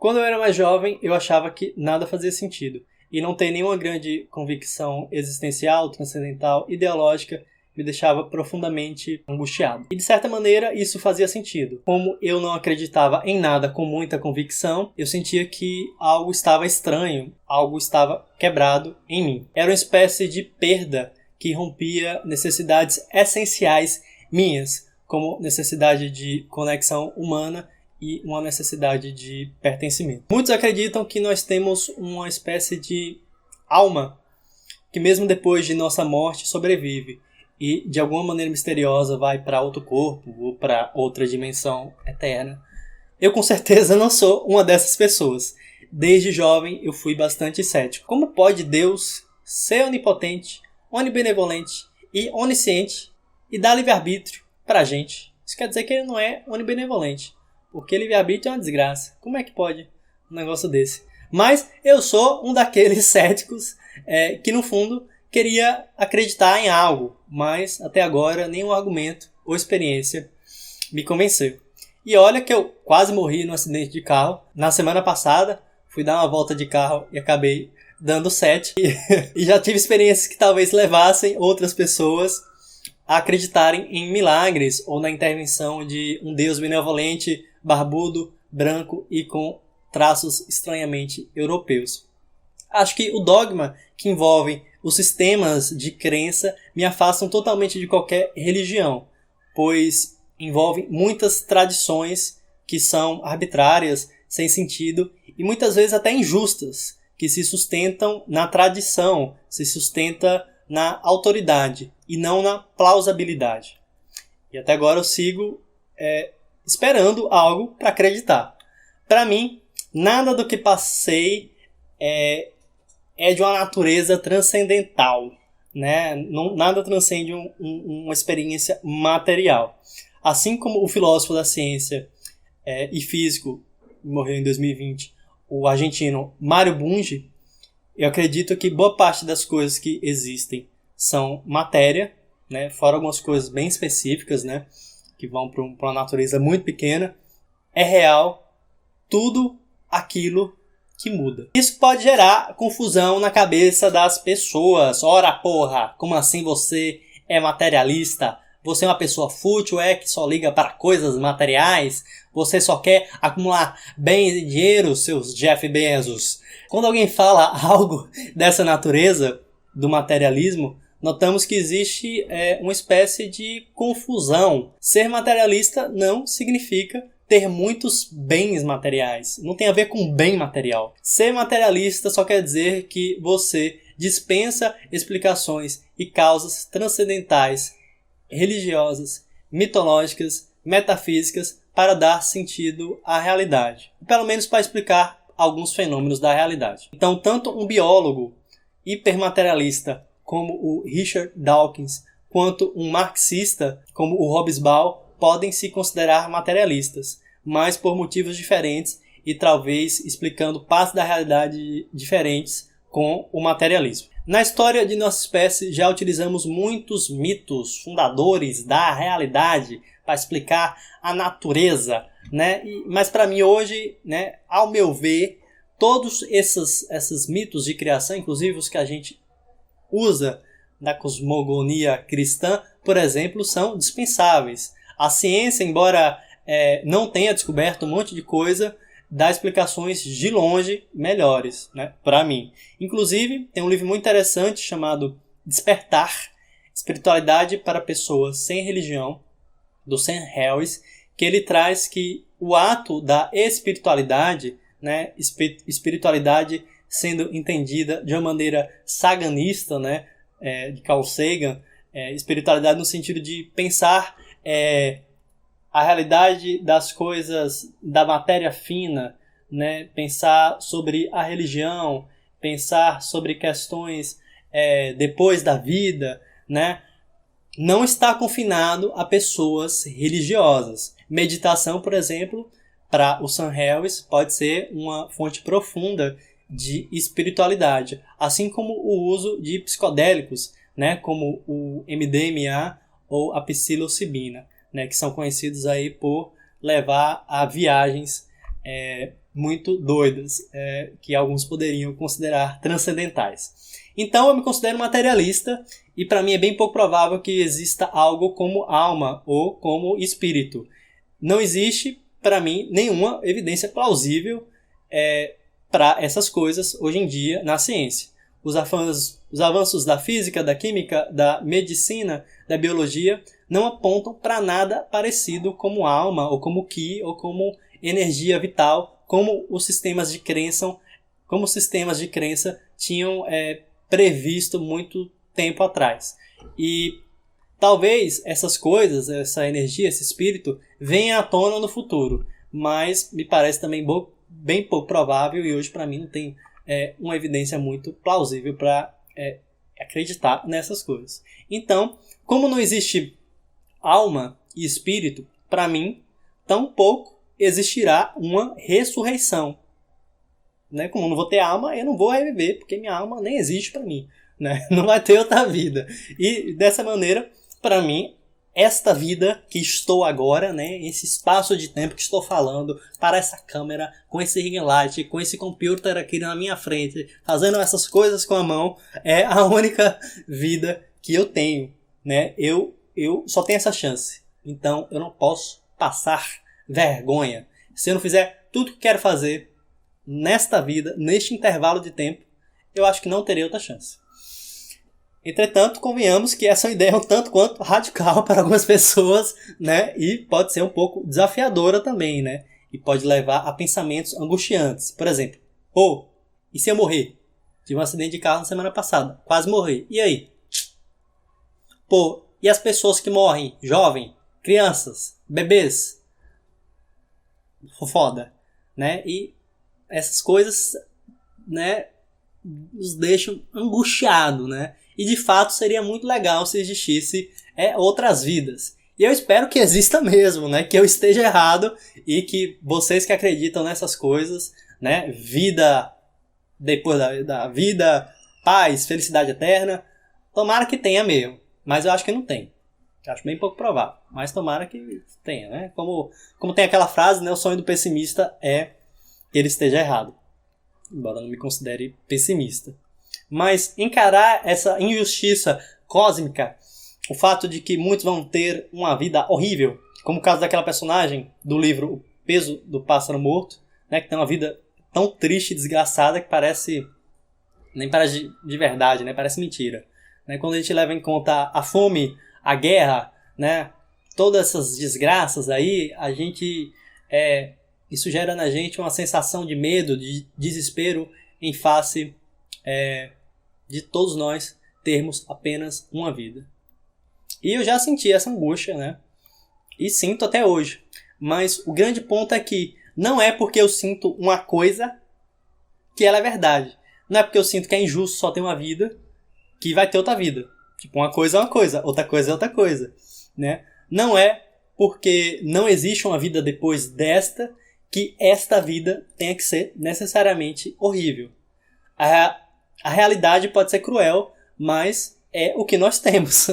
Quando eu era mais jovem, eu achava que nada fazia sentido, e não ter nenhuma grande convicção existencial, transcendental, ideológica, me deixava profundamente angustiado. E de certa maneira isso fazia sentido. Como eu não acreditava em nada com muita convicção, eu sentia que algo estava estranho, algo estava quebrado em mim. Era uma espécie de perda que rompia necessidades essenciais minhas, como necessidade de conexão humana e uma necessidade de pertencimento. Muitos acreditam que nós temos uma espécie de alma que mesmo depois de nossa morte sobrevive e de alguma maneira misteriosa vai para outro corpo ou para outra dimensão eterna. Eu com certeza não sou uma dessas pessoas. Desde jovem eu fui bastante cético. Como pode Deus ser onipotente, onibenevolente e onisciente e dar livre-arbítrio pra gente? Isso quer dizer que ele não é onibenevolente, porque livre-arbítrio é uma desgraça. Como é que pode um negócio desse? Mas eu sou um daqueles céticos que no fundo queria acreditar em algo, mas até agora nenhum argumento ou experiência me convenceu. E olha que eu quase morri num acidente de carro. Na semana passada fui dar uma volta de carro e acabei dando 7. E já tive experiências que talvez levassem outras pessoas a acreditarem em milagres ou na intervenção de um Deus benevolente, barbudo, branco e com traços estranhamente europeus. Acho que o dogma que envolve os sistemas de crença me afastam totalmente de qualquer religião, pois envolvem muitas tradições que são arbitrárias, sem sentido e muitas vezes até injustas, que se sustentam na tradição, se sustenta na autoridade e não na plausibilidade. E até agora eu sigo esperando algo para acreditar. Para mim, nada do que passei é de uma natureza transcendental, né? Nada transcende uma experiência material. Assim como o filósofo da ciência e físico, morreu em 2020, o argentino Mário Bunge, eu acredito que boa parte das coisas que existem são matéria, né? Fora algumas coisas bem específicas, né? Que vão para uma natureza muito pequena. É real tudo aquilo que muda. Isso pode gerar confusão na cabeça das pessoas. Ora porra, como assim você é materialista? Você é uma pessoa fútil, que só liga para coisas materiais? Você só quer acumular bens e dinheiro, seus Jeff Bezos? Quando alguém fala algo dessa natureza, do materialismo, notamos que existe uma espécie de confusão. Ser materialista não significa ter muitos bens materiais. Não tem a ver com bem material. Ser materialista só quer dizer que você dispensa explicações e causas transcendentais, religiosas, mitológicas, metafísicas para dar sentido à realidade. Pelo menos para explicar alguns fenômenos da realidade. Então, tanto um biólogo hipermaterialista como o Richard Dawkins, quanto um marxista como o Hobsbawm, podem se considerar materialistas, mas por motivos diferentes e talvez explicando partes da realidade diferentes com o materialismo. Na história de nossa espécie já utilizamos muitos mitos fundadores da realidade para explicar a natureza, né? Mas para mim hoje, né, ao meu ver, todos esses mitos de criação, inclusive os que a gente usa na cosmogonia cristã, por exemplo, são dispensáveis. A ciência, embora não tenha descoberto um monte de coisa, dá explicações de longe melhores, né, para mim. Inclusive, tem um livro muito interessante chamado Despertar, Espiritualidade para Pessoas Sem Religião, do Sam Harris, que ele traz que o ato da espiritualidade, né, espiritualidade sendo entendida de uma maneira saganista, né, de Carl Sagan, espiritualidade no sentido de pensar a realidade das coisas, da matéria fina, né? Pensar sobre a religião, pensar sobre questões depois da vida, né? Não está confinado a pessoas religiosas. Meditação, por exemplo, para o Sam Harris, pode ser uma fonte profunda de espiritualidade, assim como o uso de psicodélicos, né? Como o MDMA ou a psilocibina, né, que são conhecidos aí por levar a viagens muito doidas, que alguns poderiam considerar transcendentais. Então eu me considero materialista e para mim é bem pouco provável que exista algo como alma ou como espírito. Não existe, para mim, nenhuma evidência plausível para essas coisas hoje em dia na ciência. Os avanços da física, da química, da medicina, da biologia não apontam para nada parecido como alma, ou como ki, ou como energia vital, como os sistemas de crença, tinham previsto muito tempo atrás. E talvez essas coisas, essa energia, esse espírito, venha à tona no futuro, mas me parece também bem pouco provável e hoje para mim não tem uma evidência muito plausível para acreditar nessas coisas. Então, como não existe alma e espírito, para mim, tampouco existirá uma ressurreição. Né? Como eu não vou ter alma, eu não vou reviver, porque minha alma nem existe para mim. Né? Não vai ter outra vida. E dessa maneira, para mim, esta vida que estou agora, né, esse espaço de tempo que estou falando para essa câmera, com esse ring light, com esse computer aqui na minha frente, fazendo essas coisas com a mão, é a única vida que eu tenho. Né? Eu só tenho essa chance. Então eu não posso passar vergonha. Se eu não fizer tudo que quero fazer nesta vida, neste intervalo de tempo, eu acho que não terei outra chance. Entretanto, convenhamos que essa é uma ideia um tanto quanto radical para algumas pessoas, né? E pode ser um pouco desafiadora também, né? E pode levar a pensamentos angustiantes. Por exemplo, e se eu morrer? Tive um acidente de carro na semana passada, quase morri. E aí? E as pessoas que morrem? Jovem, crianças, bebês? Foda, né? E essas coisas, né, nos deixam angustiados, né? E de fato seria muito legal se existisse outras vidas. E eu espero que exista mesmo, né? Que eu esteja errado e que vocês que acreditam nessas coisas, né? Vida depois da vida, paz, felicidade eterna, tomara que tenha mesmo. Mas eu acho que não tem. Eu acho bem pouco provável. Mas tomara que tenha, né? Como tem aquela frase, né? O sonho do pessimista é que ele esteja errado. Embora eu não me considere pessimista. Mas encarar essa injustiça cósmica, o fato de que muitos vão ter uma vida horrível, como o caso daquela personagem do livro O Peso do Pássaro Morto, né, que tem uma vida tão triste e desgraçada que nem parece de verdade, né, parece mentira. Né, quando a gente leva em conta a fome, a guerra, né, todas essas desgraças aí, isso gera na gente uma sensação de medo, de desespero em face de todos nós termos apenas uma vida. E eu já senti essa angústia, né? E sinto até hoje. Mas o grande ponto é que não é porque eu sinto uma coisa que ela é verdade. Não é porque eu sinto que é injusto só ter uma vida que vai ter outra vida. Tipo, uma coisa é uma coisa, outra coisa é outra coisa. Né? Não é porque não existe uma vida depois desta que esta vida tenha que ser necessariamente horrível. A realidade pode ser cruel, mas é o que nós temos.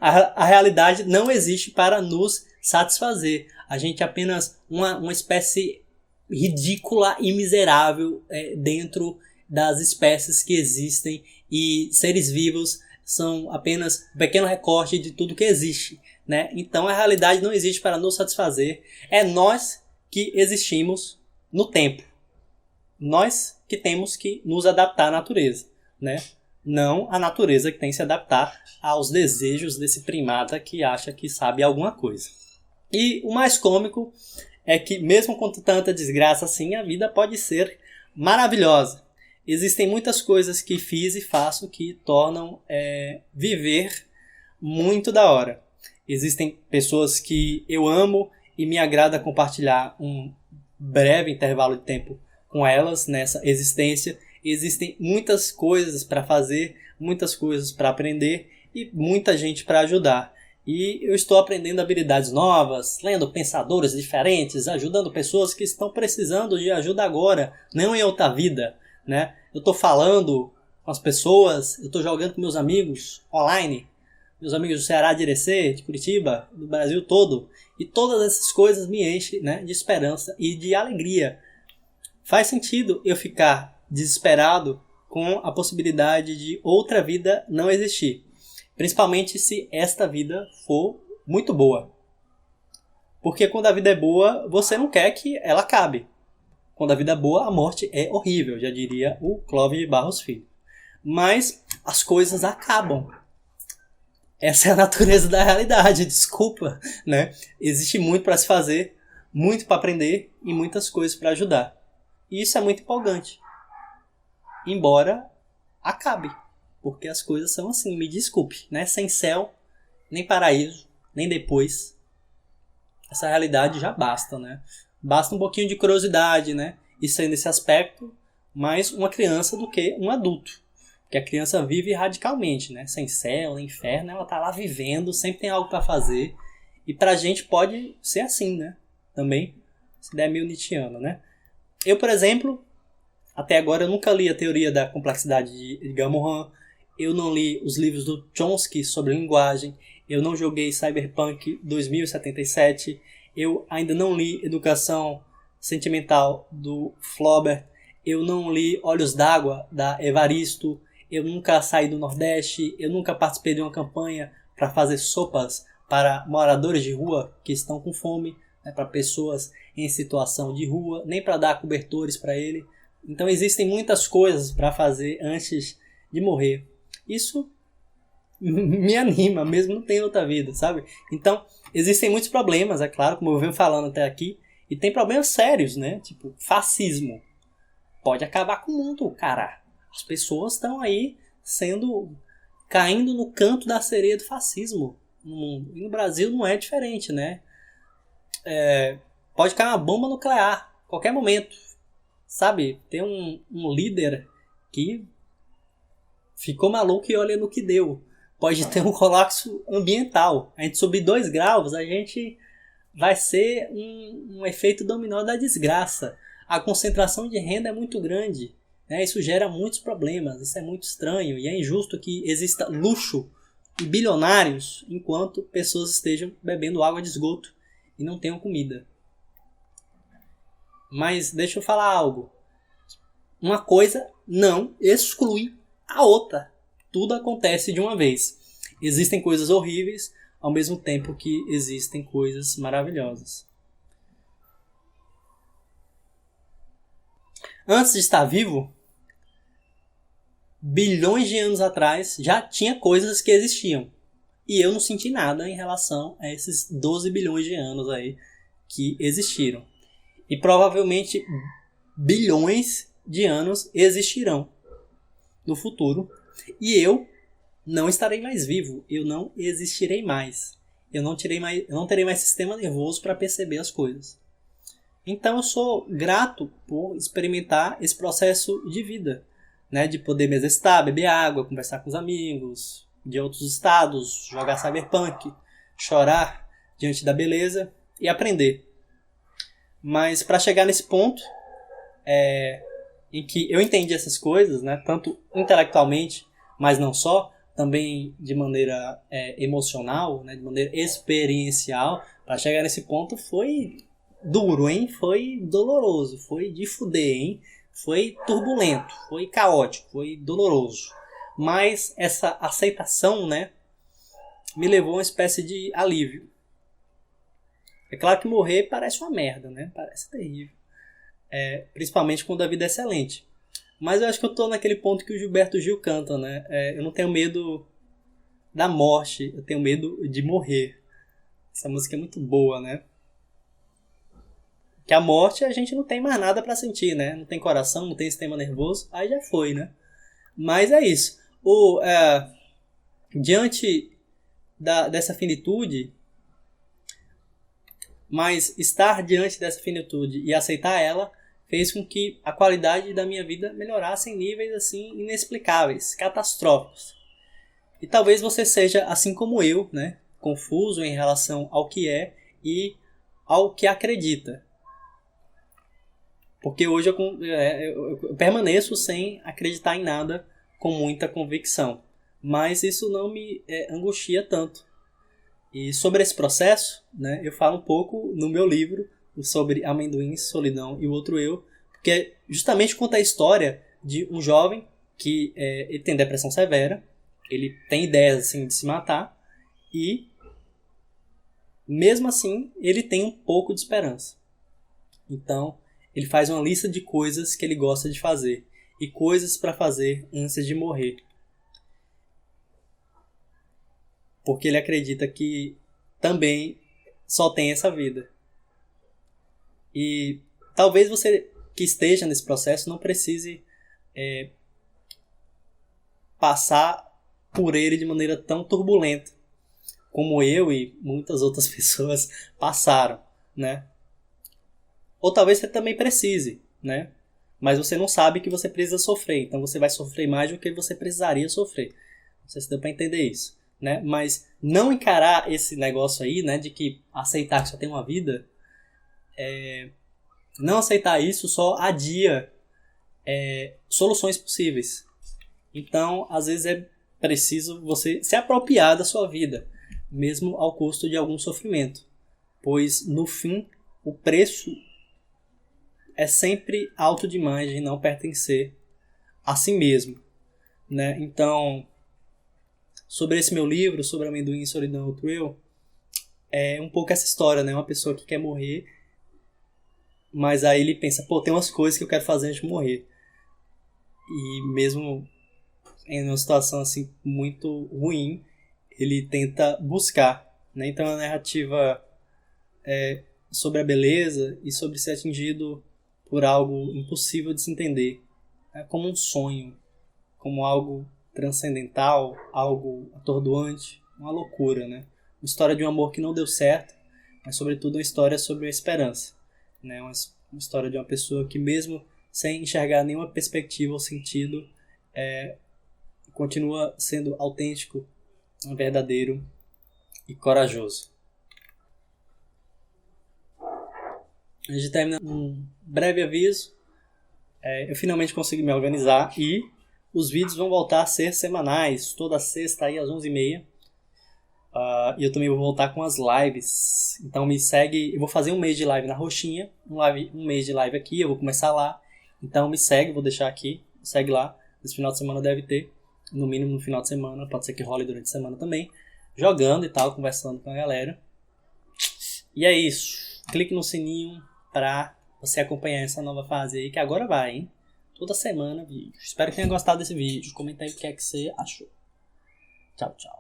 A realidade não existe para nos satisfazer. A gente é apenas uma espécie ridícula e miserável dentro das espécies que existem, e seres vivos são apenas um pequeno recorte de tudo que existe. Né? Então a realidade não existe para nos satisfazer. É nós que existimos no tempo. Nós que temos que nos adaptar à natureza, né? Não a natureza que tem que se adaptar aos desejos desse primata que acha que sabe alguma coisa. E o mais cômico é que mesmo com tanta desgraça assim, a vida pode ser maravilhosa. Existem muitas coisas que fiz e faço que tornam viver muito da hora. Existem pessoas que eu amo e me agrada compartilhar um breve intervalo de tempo com elas nessa existência. Existem muitas coisas para fazer, muitas coisas para aprender e muita gente para ajudar. E eu estou aprendendo habilidades novas, lendo pensadores diferentes, ajudando pessoas que estão precisando de ajuda agora, não em outra vida. Né? Eu estou falando com as pessoas, eu estou jogando com meus amigos online, meus amigos do Ceará, de Irecê, de Curitiba, do Brasil todo. E todas essas coisas me enchem, né, de esperança e de alegria. Faz sentido eu ficar desesperado com a possibilidade de outra vida não existir. Principalmente se esta vida for muito boa. Porque quando a vida é boa, você não quer que ela acabe. Quando a vida é boa, a morte é horrível, já diria o Clóvis de Barros Filho. Mas as coisas acabam. Essa é a natureza da realidade, desculpa, né? Existe muito para se fazer, muito para aprender e muitas coisas para ajudar. E isso é muito empolgante. Embora acabe, porque as coisas são assim, me desculpe, né? Sem céu, nem paraíso, nem depois. Essa realidade já basta, né? Basta um pouquinho de curiosidade, né? Isso aí nesse aspecto, mais uma criança do que um adulto. Porque a criança vive radicalmente, né? Sem céu, nem inferno, ela tá lá vivendo, sempre tem algo para fazer. E pra gente pode ser assim, né? Também, essa ideia é meio nietzschiana, né? Eu, por exemplo, até agora eu nunca li a teoria da complexidade de Gamorran. Eu não li os livros do Chomsky sobre linguagem. Eu não joguei Cyberpunk 2077. Eu ainda não li Educação Sentimental do Flaubert. Eu não li Olhos d'Água da Evaristo. Eu nunca saí do Nordeste. Eu nunca participei de uma campanha para fazer sopas para moradores de rua que estão com fome, né, para pessoas em situação de rua, nem para dar cobertores para ele. Então existem muitas coisas para fazer antes de morrer. Isso me anima, mesmo não tendo outra vida, sabe? Então, existem muitos problemas, é claro, como eu venho falando até aqui, e tem problemas sérios, né? Tipo, fascismo. Pode acabar com o mundo, cara. As pessoas estão aí caindo no canto da sereia do fascismo no mundo. E no Brasil não é diferente, né? Pode cair uma bomba nuclear, a qualquer momento. Sabe? Tem um líder que ficou maluco e olha no que deu. Pode ter um colapso ambiental. A gente subir 2 graus, a gente vai ser um efeito dominó da desgraça. A concentração de renda é muito grande, né? Isso gera muitos problemas. Isso é muito estranho e é injusto que exista luxo e bilionários enquanto pessoas estejam bebendo água de esgoto e não tenham comida. Mas deixa eu falar algo. Uma coisa não exclui a outra. Tudo acontece de uma vez. Existem coisas horríveis, ao mesmo tempo que existem coisas maravilhosas. Antes de estar vivo, bilhões de anos atrás, já tinha coisas que existiam. E eu não senti nada em relação a esses 12 bilhões de anos aí que existiram. E provavelmente bilhões de anos existirão no futuro. E eu não estarei mais vivo. Eu não existirei mais. Eu não terei mais sistema nervoso para perceber as coisas. Então eu sou grato por experimentar esse processo de vida, né? De poder me exercitar, beber água, conversar com os amigos de outros estados, jogar Cyberpunk, chorar diante da beleza e aprender. Mas para chegar nesse ponto em que eu entendi essas coisas, né, tanto intelectualmente, mas não só, também de maneira emocional, né, de maneira experiencial, para chegar nesse ponto foi duro, hein? Foi doloroso, foi de fuder, hein? Foi turbulento, foi caótico, foi doloroso. Mas essa aceitação, né, me levou a uma espécie de alívio. É claro que morrer parece uma merda, né? Parece terrível. Principalmente quando a vida é excelente. Mas eu acho que eu tô naquele ponto que o Gilberto Gil canta, né? Eu não tenho medo da morte, eu tenho medo de morrer. Essa música é muito boa, né? Que a morte a gente não tem mais nada pra sentir, né? Não tem coração, não tem sistema nervoso, aí já foi, né? Mas é isso. Diante dessa finitude, mas estar diante dessa finitude e aceitar ela fez com que a qualidade da minha vida melhorasse em níveis assim inexplicáveis, catastróficos. E talvez você seja assim como eu, né? Confuso em relação ao que é e ao que acredita. Porque hoje eu permaneço sem acreditar em nada com muita convicção. mas isso não me angustia tanto. E sobre esse processo, né, eu falo um pouco no meu livro sobre amendoins, solidão e o outro eu, porque justamente conta a história de um jovem que ele tem depressão severa, ele tem ideias assim, de se matar, e mesmo assim ele tem um pouco de esperança. Então ele faz uma lista de coisas que ele gosta de fazer e coisas para fazer antes de morrer. Porque ele acredita que também só tem essa vida. E talvez você que esteja nesse processo não precise passar por ele de maneira tão turbulenta como eu e muitas outras pessoas passaram, né? Ou talvez você também precise, né? Mas você não sabe que você precisa sofrer, então você vai sofrer mais do que você precisaria sofrer. Não sei se deu para entender isso, né? Mas não encarar esse negócio aí, né, de que aceitar que só tem uma vida, não aceitar isso só adia soluções possíveis. Então, às vezes é preciso você se apropriar da sua vida, mesmo ao custo de algum sofrimento, pois no fim o preço é sempre alto demais de não pertencer a si mesmo, né? Então, sobre esse meu livro, sobre Amendoim, Solidão, Outro Eu, é um pouco essa história, né? Uma pessoa que quer morrer, mas aí ele pensa, pô, tem umas coisas que eu quero fazer antes de morrer. E mesmo em uma situação assim muito ruim, ele tenta buscar, né? Então a narrativa é sobre a beleza e sobre ser atingido por algo impossível de se entender, né? Como um sonho, como algo transcendental, algo atordoante, uma loucura, né? Uma história de um amor que não deu certo, mas sobretudo uma história sobre a esperança, né? Uma história de uma pessoa que mesmo sem enxergar nenhuma perspectiva ou sentido, continua sendo autêntico, verdadeiro e corajoso. A gente termina um breve aviso. Eu finalmente consegui me organizar e os vídeos vão voltar a ser semanais, toda sexta aí às 11h30. E eu também vou voltar com as lives. Então me segue, eu vou fazer um mês de live na Roxinha, um mês de live aqui, eu vou começar lá. Então me segue, vou deixar aqui, segue lá. Esse final de semana deve ter, no mínimo no final de semana, pode ser que role durante a semana também, jogando e tal, conversando com a galera. E é isso. Clique no sininho pra você acompanhar essa nova fase aí, que agora vai, hein? Toda semana vídeo. Espero que tenha gostado desse vídeo. Comenta aí o que é que você achou. Tchau, tchau.